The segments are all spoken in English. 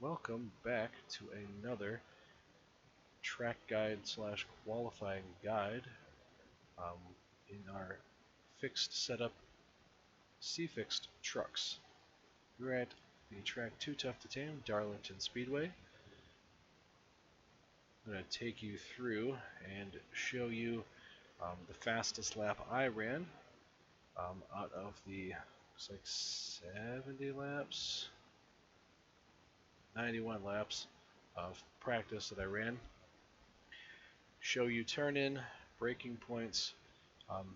Welcome back to another track guide slash qualifying guide um, in our fixed setup C-fixed trucks. We're at the track Too Tough to Tame, Darlington Speedway. I'm going to take you through and show you the fastest lap I ran out of the, looks like 70 laps, 91 laps of practice that I ran. Show you turn in, braking points, and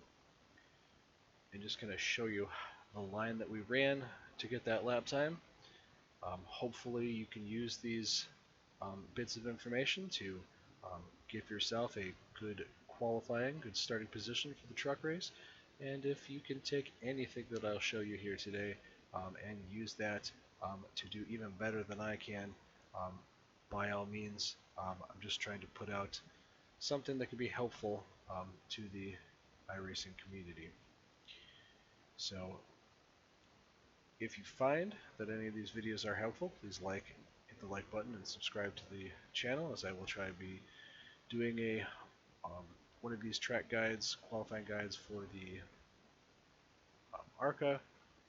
just going to show you the line that we ran to get that lap time. Hopefully you can use these bits of information to give yourself a good qualifying, good starting position for the truck race. And if you can take anything that I'll show you here today and use that to do even better than I can, by all means, I'm just trying to put out something that can be helpful to the iRacing community. So if you find that any of these videos are helpful, please hit the like button and subscribe to the channel, as I will try to be doing a one of these track guides, qualifying guides for the ARCA,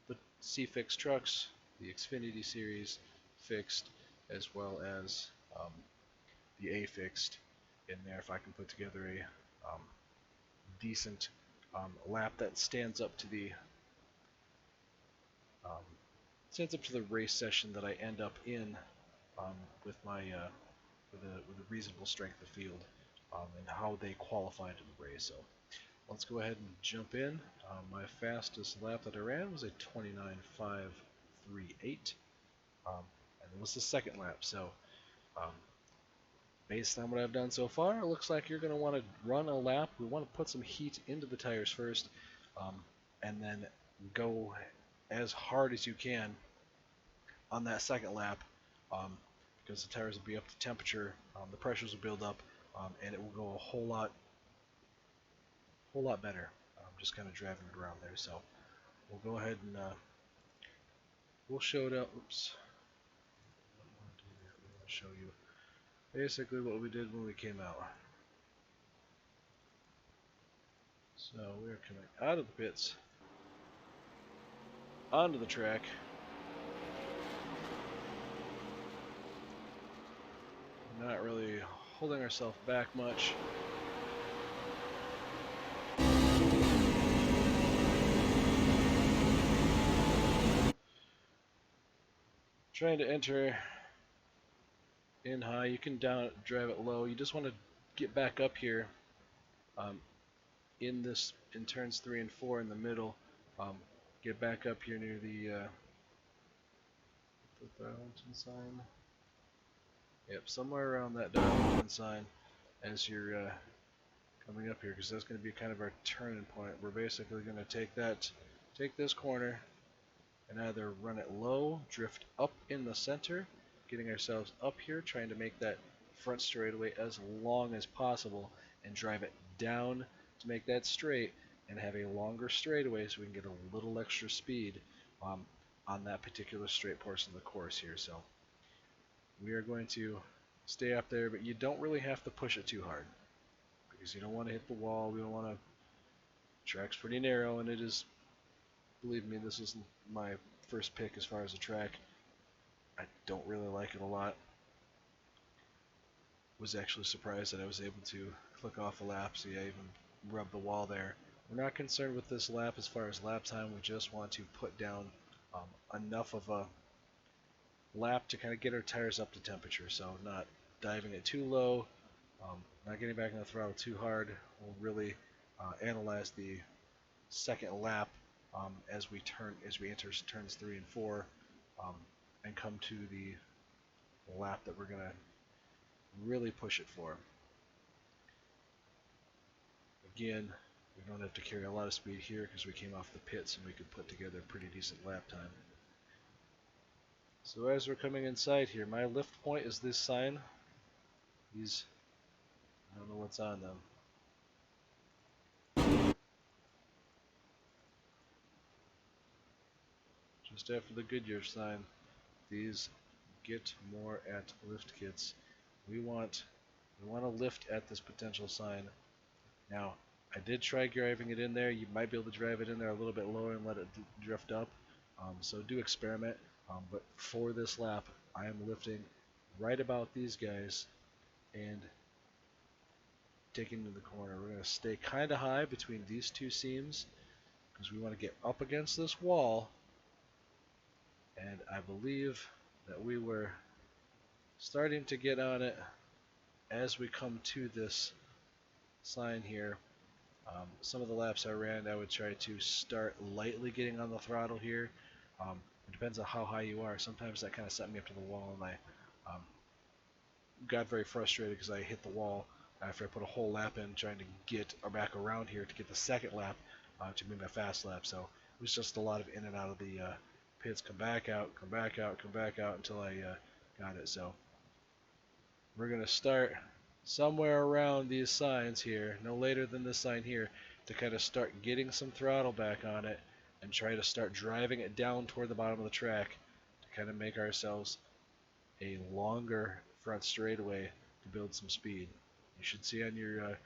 the C-Fix trucks, the Xfinity series fixed, as well as the A-Fixed in there, if I can put together a decent lap that stands up to the race session that I end up in with my with a reasonable strength of field and how they qualify into the race. So let's go ahead and jump in. My fastest lap that I ran was a 29.538, and it was the second lap. So based on what I've done so far, it looks like you're going to want to run a lap. We want to put some heat into the tires first, and then go as hard as you can on that second lap, because the tires will be up to temperature, the pressures will build up, and it will go a whole lot better. Just kind of driving it around there. So we'll go ahead and we'll show it out. Oops. I'll show you basically what we did when we came out. So we are coming out of the pits onto the track. Not really holding ourselves back much. Trying to enter in high. You can drive it low. You just want to get back up here in turns 3 and 4 in the middle. Get back up here near the Darlington sign. Yep, somewhere around that Darlington sign as you're coming up here, because that's going to be kind of our turning point. We're basically going to take this corner and either run it low, drift up in the center, getting ourselves up here, trying to make that front straightaway as long as possible, and drive it down to make that straight and have a longer straightaway so we can get a little extra speed on that particular straight portion of the course here. So we are going to stay up there, but you don't really have to push it too hard, because you don't want to hit the wall. We don't want to. Track's pretty narrow, and it is, believe me, this isn't my first pick as far as the track. I don't really like it a lot. Was actually surprised that I was able to click off a lap, so yeah, even rub the wall there. We're not concerned with this lap as far as lap time. We just want to put down enough of a lap to kind of get our tires up to temperature, so not diving it too low, not getting back on the throttle too hard. We'll really analyze the second lap as we enter turns 3 and 4, and come to the lap that we're going to really push it for. Again, we don't have to carry a lot of speed here because we came off the pits and we could put together a pretty decent lap time. So as we're coming inside here, my lift point is this sign. These, I don't know what's on them. Just after the Goodyear sign. These get more at lift kits. We want to lift at this potential sign. Now, I did try driving it in there. You might be able to drive it in there a little bit lower and let it drift up. So do experiment. But for this lap, I am lifting right about these guys and taking to the corner. We're going to stay kind of high between these two seams because we want to get up against this wall. And I believe that we were starting to get on it as we come to this sign here. Some of the laps I ran, I would try to start lightly getting on the throttle here. It depends on how high you are. Sometimes that kind of set me up to the wall, and I got very frustrated because I hit the wall after I put a whole lap in trying to get back around here to get the second lap to be my fast lap. So it was just a lot of in and out of the pits, come back out, come back out, come back out until I got it. So we're going to start somewhere around these signs here, no later than this sign here, to kind of start getting some throttle back on it and try to start driving it down toward the bottom of the track to kind of make ourselves a longer front straightaway to build some speed. You should see on your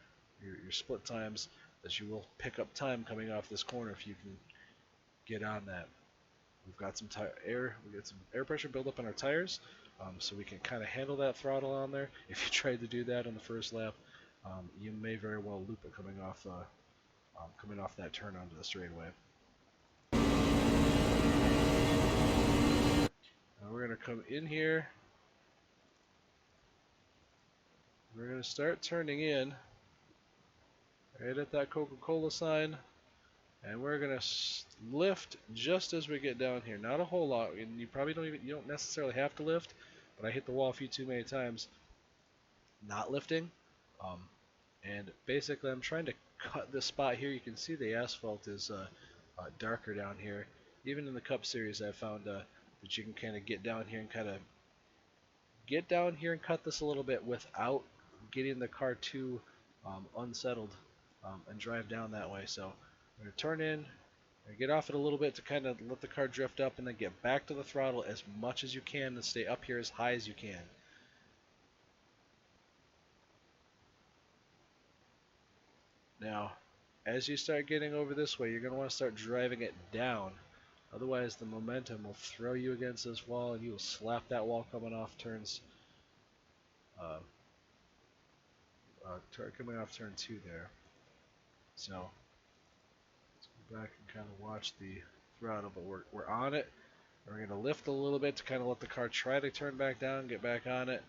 split times that you will pick up time coming off this corner if you can get on that. We've got some air pressure buildup on our tires, so we can kind of handle that throttle on there. If you tried to do that on the first lap, you may very well loop it coming off that turn onto the straightaway. Now we're going to come in here. We're going to start turning in right at that Coca-Cola sign, and we're going to lift just as we get down here. Not a whole lot, and you probably don't necessarily have to lift, but I hit the wall a few too many times not lifting. And basically I'm trying to cut this spot here. You can see the asphalt is darker down here. Even in the Cup Series I found that you can kind of get down here and cut this a little bit without getting the car too unsettled and drive down that way. So I'm going to turn in, get off it a little bit to kind of let the car drift up, and then get back to the throttle as much as you can and stay up here as high as you can. Now, as you start getting over this way, you're going to want to start driving it down. Otherwise, the momentum will throw you against this wall, and you will slap that wall coming off turn 2 there. So, let's go back and kind of watch the throttle, but we're on it. We're going to lift a little bit to kind of let the car try to turn back down, get back on it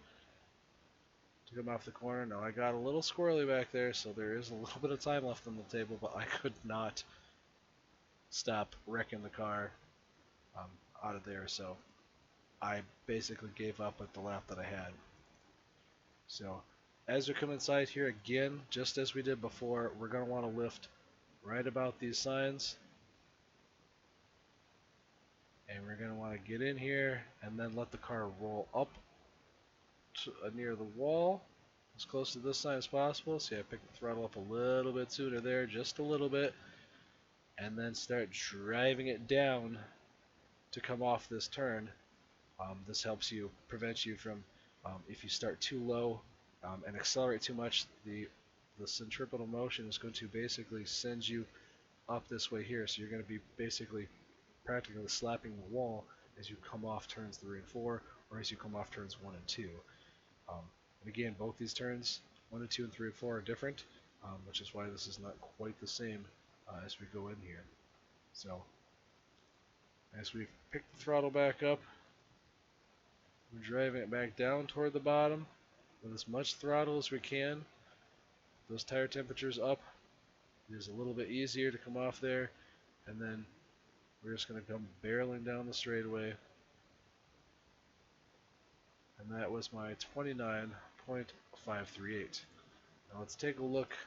to come off the corner. Now I got a little squirrely back there, so there is a little bit of time left on the table, but I could not stop wrecking the car out of there, so I basically gave up at the lap that I had. So as we come inside here again, just as we did before, we're going to want to lift right about these signs. And we're going to want to get in here and then let the car roll up to, near the wall, as close to this sign as possible. See, I picked the throttle up a little bit sooner there, just a little bit. And then start driving it down to come off this turn. This helps you, prevent you from, if you start too low and accelerate too much, the centripetal motion is going to basically send you up this way here. So you're going to be basically practically slapping the wall as you come off turns 3 and 4, or as you come off turns 1 and 2. And again, both these turns, 1 and 2 and 3 and 4 are different, which is why this is not quite the same as we go in here. So as we pick the throttle back up, we're driving it back down toward the bottom with as much throttle as we can. Those tire temperatures up, it is a little bit easier to come off there, and then we're just going to come barreling down the straightaway. And that was my 29.538. Now let's take a look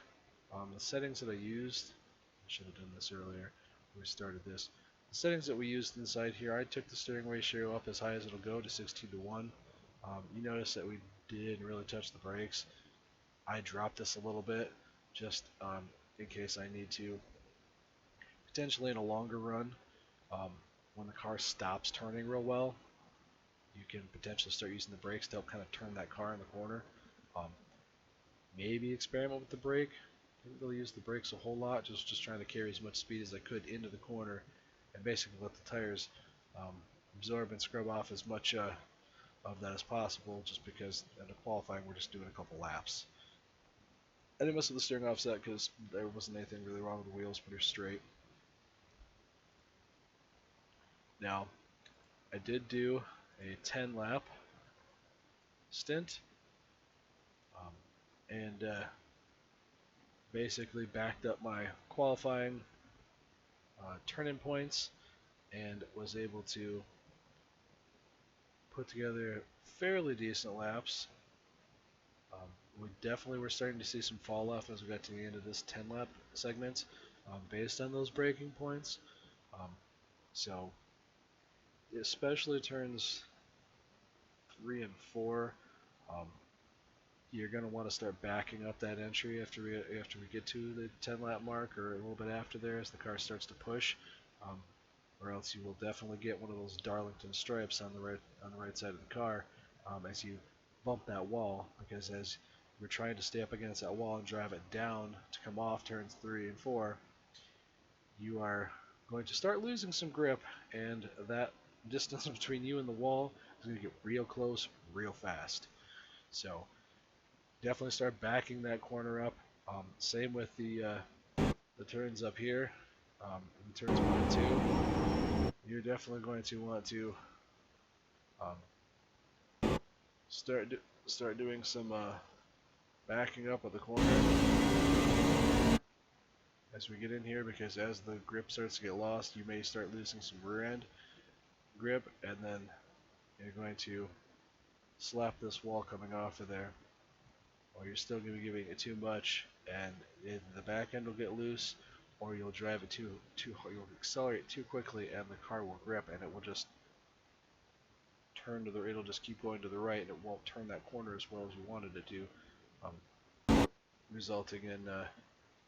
on the settings that I used. I should have done this earlier when we started this. The settings that we used inside here, I took the steering ratio up as high as it'll go to 16:1. You notice that we didn't really touch the brakes. I dropped this a little bit just in case I need to. Potentially in a longer run, when the car stops turning real well, you can potentially start using the brakes to help kind of turn that car in the corner. Maybe experiment with the brake. Didn't really use the brakes a whole lot, just trying to carry as much speed as I could into the corner and basically let the tires absorb and scrub off as much of that as possible, just because in the qualifying we're just doing a couple laps. I didn't mess with the steering offset because there wasn't anything really wrong with the wheels, but they're straight. Now, I did do a 10 lap stint and basically backed up my qualifying turn-in points and was able to put together fairly decent laps. We definitely were starting to see some fall off as we got to the end of this 10 lap segment based on those braking points. So especially turns 3 and 4, you're going to want to start backing up that entry after we get to the 10 lap mark, or a little bit after there as the car starts to push, or else you will definitely get one of those Darlington stripes on the right side of the car as you bump that wall, because as you're trying to stay up against that wall and drive it down to come off turns 3 and 4, you are going to start losing some grip, and that distance between you and the wall is going to get real close real fast. So definitely start backing that corner up. Same with the turns up here, the turns 1 and 2. You're definitely going to want to start doing some backing up of the corner as we get in here, because as the grip starts to get lost, you may start losing some rear end grip, and then you're going to slap this wall coming off of there, or you're still going to be giving it too much, and either the back end will get loose, or you'll drive it too hard, you'll accelerate too quickly, and the car will grip, and it will just turn to the, it'll just keep going to the right, and it won't turn that corner as well as you wanted it to, resulting in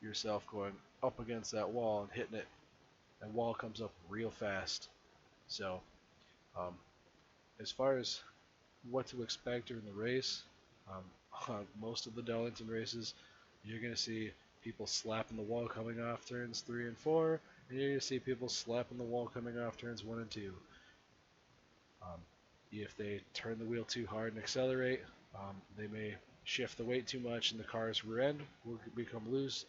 yourself going up against that wall and hitting it, and wall comes up real fast. So as far as what to expect during the race, on most of the Darlington races, you're going to see people slapping the wall coming off turns 3 and 4, and you're going to see people slapping the wall coming off turns 1 and 2. If they turn the wheel too hard and accelerate, they may shift the weight too much, and the car's rear end will become loose,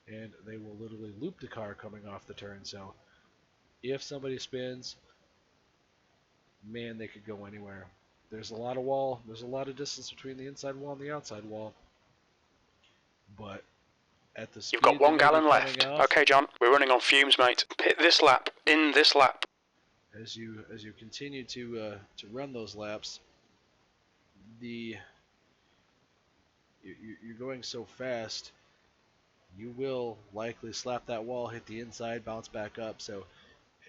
and they will literally loop the car coming off the turn. So if somebody spins, man, they could go anywhere. There's a lot of wall, there's a lot of distance between the inside wall and the outside wall, but at the speed you've got 1 gallon left. off, okay, John, we're running on fumes, mate. Hit this lap, in this lap. As you continue to run those laps, you're going so fast, you will likely slap that wall, hit the inside, bounce back up. So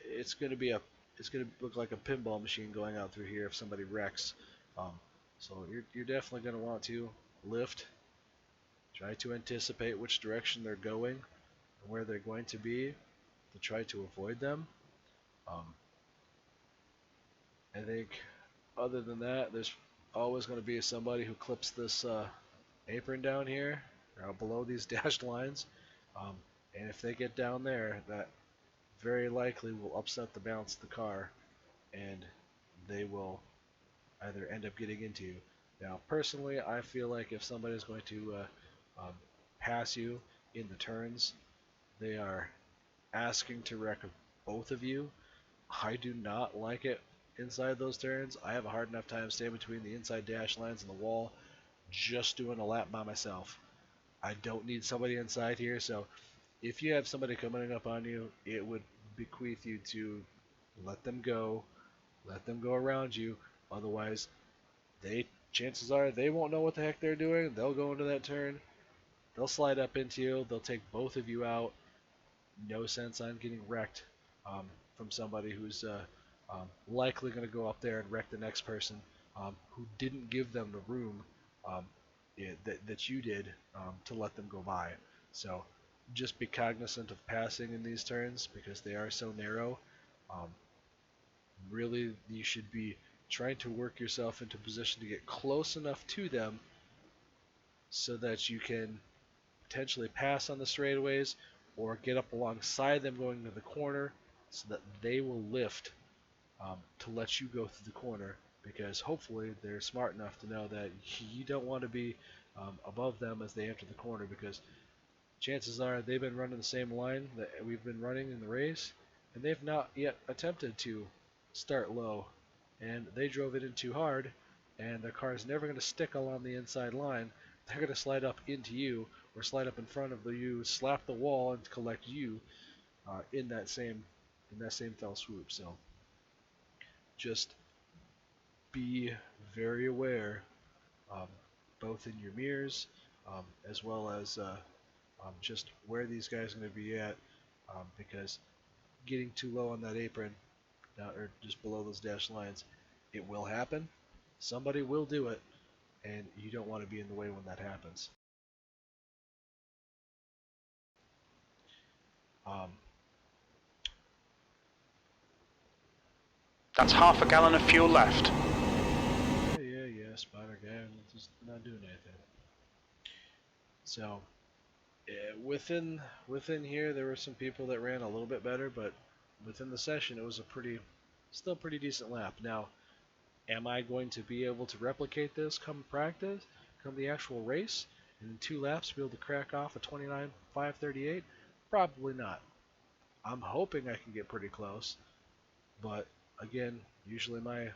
it's going to look like a pinball machine going out through here if somebody wrecks. So you're definitely going to want to lift, try to anticipate which direction they're going and where they're going to be to try to avoid them. I think other than that, there's always going to be somebody who clips this apron down here, or below these dashed lines, and if they get down there, that very likely will upset the balance of the car, and they will either end up getting into you. Now, personally, I feel like if somebody is going to pass you in the turns, they are asking to wreck both of you. I do not like it inside those turns. I have a hard enough time staying between the inside dash lines and the wall just doing a lap by myself. I don't need somebody inside here, so if you have somebody coming up on you, it would bequeath you to let them go around you. Otherwise, chances are they won't know what the heck they're doing. They'll go into that turn, they'll slide up into you, they'll take both of you out. No sense on getting wrecked from somebody who's likely going to go up there and wreck the next person who didn't give them the room that you did to let them go by. So just be cognizant of passing in these turns because they are so narrow. Really, you should be trying to work yourself into position to get close enough to them so that you can potentially pass on the straightaways or get up alongside them going to the corner so that they will lift to let you go through the corner, because hopefully they're smart enough to know that you don't want to be above them as they enter the corner, because chances are they've been running the same line that we've been running in the race, and they've not yet attempted to start low, and they drove it in too hard, and their car is never going to stick along the inside line. They're going to slide up into you or slide up in front of you, slap the wall, and collect you in that same fell swoop. So just be very aware, um, both in your mirrors as well as just where these guys are going to be at, because getting too low on that apron, or just below those dash lines, it will happen. Somebody will do it, and you don't want to be in the way when that happens. Um, That's half a gallon of fuel left. yeah, Spider guy, just not doing anything. So within here, there were some people that ran a little bit better, but within the session, it was still pretty decent lap. Now, am I going to be able to replicate this come practice, come the actual race, and in 2 laps be able to crack off a 29.538? Probably not. I'm hoping I can get pretty close, but again, usually my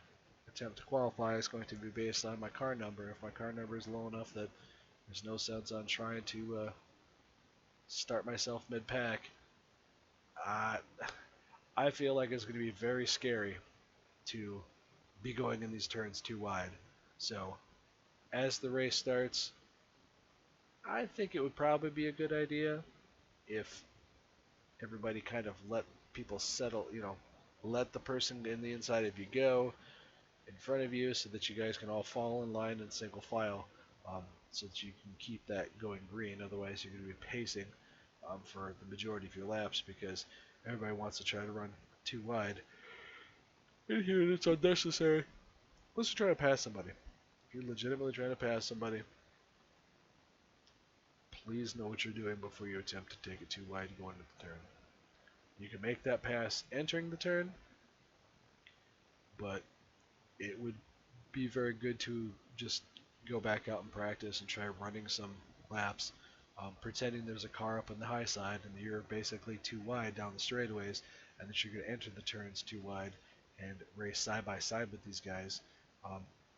attempt to qualify is going to be based on my car number. If my car number is low enough that there's no sense on trying to start myself mid-pack, uh, I feel like it's going to be very scary to be going in these turns too wide. So as the race starts, I think it would probably be a good idea if everybody kind of let people settle, let the person in the inside of you go in front of you so that you guys can all fall in line in single file, so that you can keep that going green. Otherwise, you're going to be pacing for the majority of your laps, because everybody wants to try to run too wide. In here, it's unnecessary. Unless you're trying to pass somebody. If you're legitimately trying to pass somebody, please know what you're doing before you attempt to take it too wide going into the turn. You can make that pass entering the turn, but it would be very good to just go back out and practice and try running some laps, pretending there's a car up on the high side and you're basically too wide down the straightaways, and that you're going to enter the turns too wide and race side by side with these guys,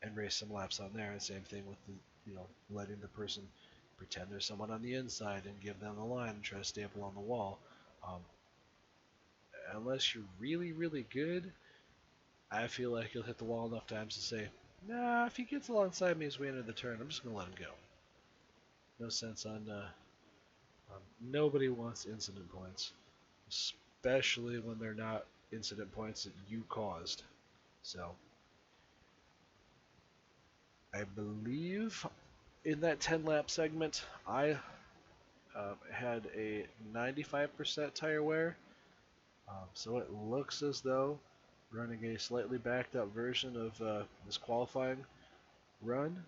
and race some laps on there. And same thing with letting the person pretend there's someone on the inside and give them the line and try to stay up along the wall. Um, Unless you're really, really good, I feel like you'll hit the wall enough times to say, nah, if he gets alongside me as we enter the turn, I'm just going to let him go. No sense on, nobody wants incident points, especially when they're not incident points that you caused. So, I believe in that 10 lap segment, I had a 95% tire wear. So it looks as though running a slightly backed up version of this qualifying run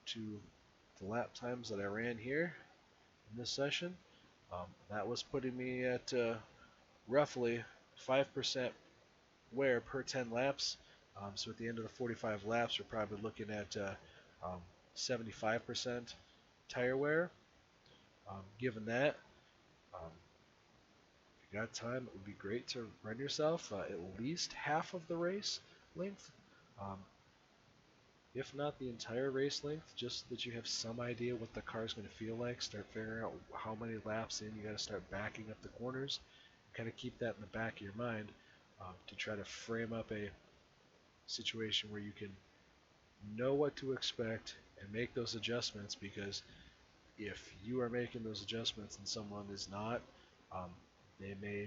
to the lap times that I ran here in this session. That was putting me at roughly 5% wear per 10 laps. So at the end of the 45 laps, we're probably looking at 75% tire wear. Given that, um, if you got time, it would be great to run yourself at least half of the race length. Um, if not the entire race length, just so that you have some idea what the car is going to feel like. Start figuring out how many laps in you got to start backing up the corners. Kind of keep that in the back of your mind, to try to frame up a situation where you can know what to expect and make those adjustments, because if you are making those adjustments and someone is not, um, they may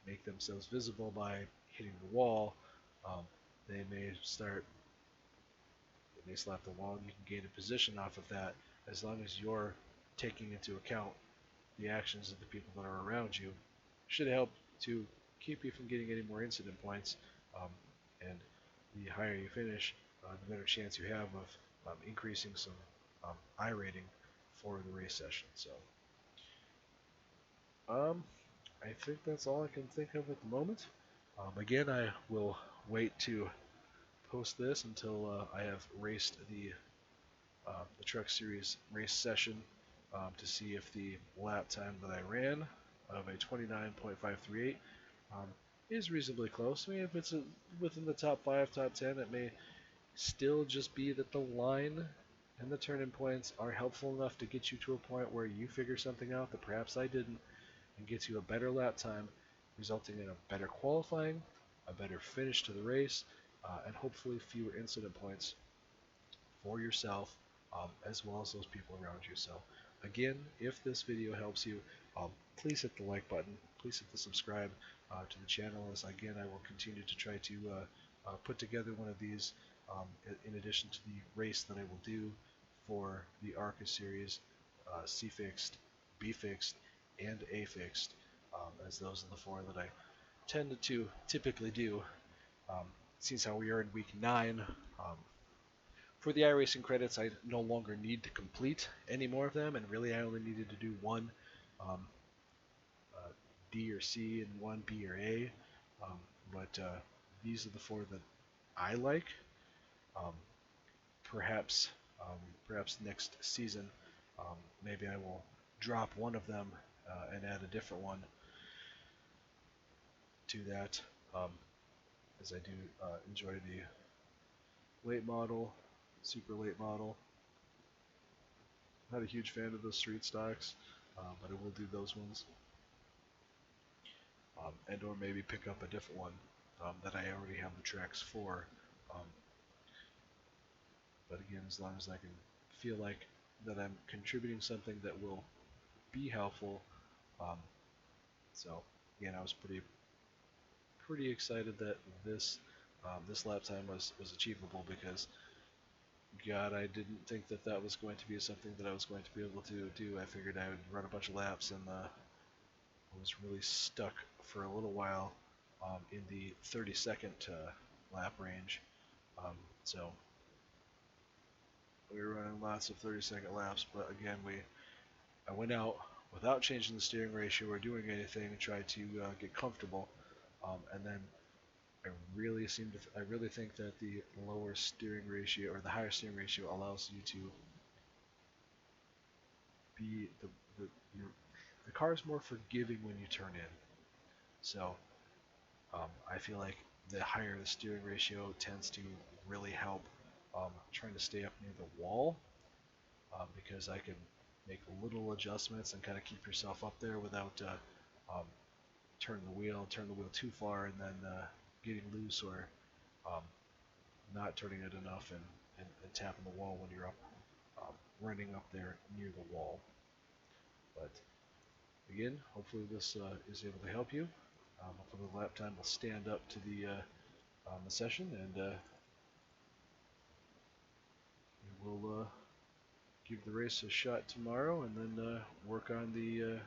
make themselves visible by hitting the wall. Um, they may slap the wall, and you can gain a position off of that, as long as you're taking into account the actions of the people that are around you. Should help to keep you from getting any more incident points, and the higher you finish, the better chance you have of increasing some I rating for the race session. So, I think that's all I can think of at the moment. Again, I will wait to post this until I have raced the Truck Series race session to see if the lap time that I ran of a 29.538 is reasonably close. I mean, if it's within the top 5, top 10, it may still just be that the line and the turning points are helpful enough to get you to a point where you figure something out that perhaps I didn't, and gets you a better lap time, resulting in a better qualifying, a better finish to the race, and hopefully fewer incident points for yourself as well as those people around you. So again, if this video helps you, please hit the like button, please hit the subscribe to the channel, as again I will continue to try to put together one of these in addition to the race that I will do for the ARCA series, C fixed, B fixed, and A fixed, as those are the four that I tend to typically do. Since how we are in week 9, for the iRacing credits, I no longer need to complete any more of them, and really I only needed to do one D or C and one B or A. But these are the four that I like. Um, perhaps, perhaps next season, maybe I will drop one of them and add a different one to that, as I do enjoy the late model, super late model. Not a huge fan of those street stocks, but I will do those ones. And or maybe pick up a different one that I already have the tracks for. But again, as long as I can feel like that I'm contributing something that will be helpful. So again, I was pretty excited that this lap time was achievable, because God, I didn't think that that was going to be something that I was going to be able to do. I figured I would run a bunch of laps, and I was really stuck for a little while in the 30-second lap range. So we were running lots of 30-second laps, but again, I went out without changing the steering ratio or doing anything and tried to get comfortable, and then I really think that the lower steering ratio or the higher steering ratio allows you to be the car is more forgiving when you turn in. So I feel like the higher the steering ratio tends to really help trying to stay up near the wall, because I can make little adjustments and kind of keep yourself up there without turn the wheel too far and then getting loose, or um, not turning it enough and tapping the wall when you're up running up there near the wall. But again, hopefully this is able to help you. Hopefully the lap time will stand up to the session, and we'll give the race a shot tomorrow, and then work on the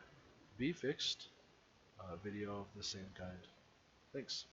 B fixed video of the same kind. Thanks.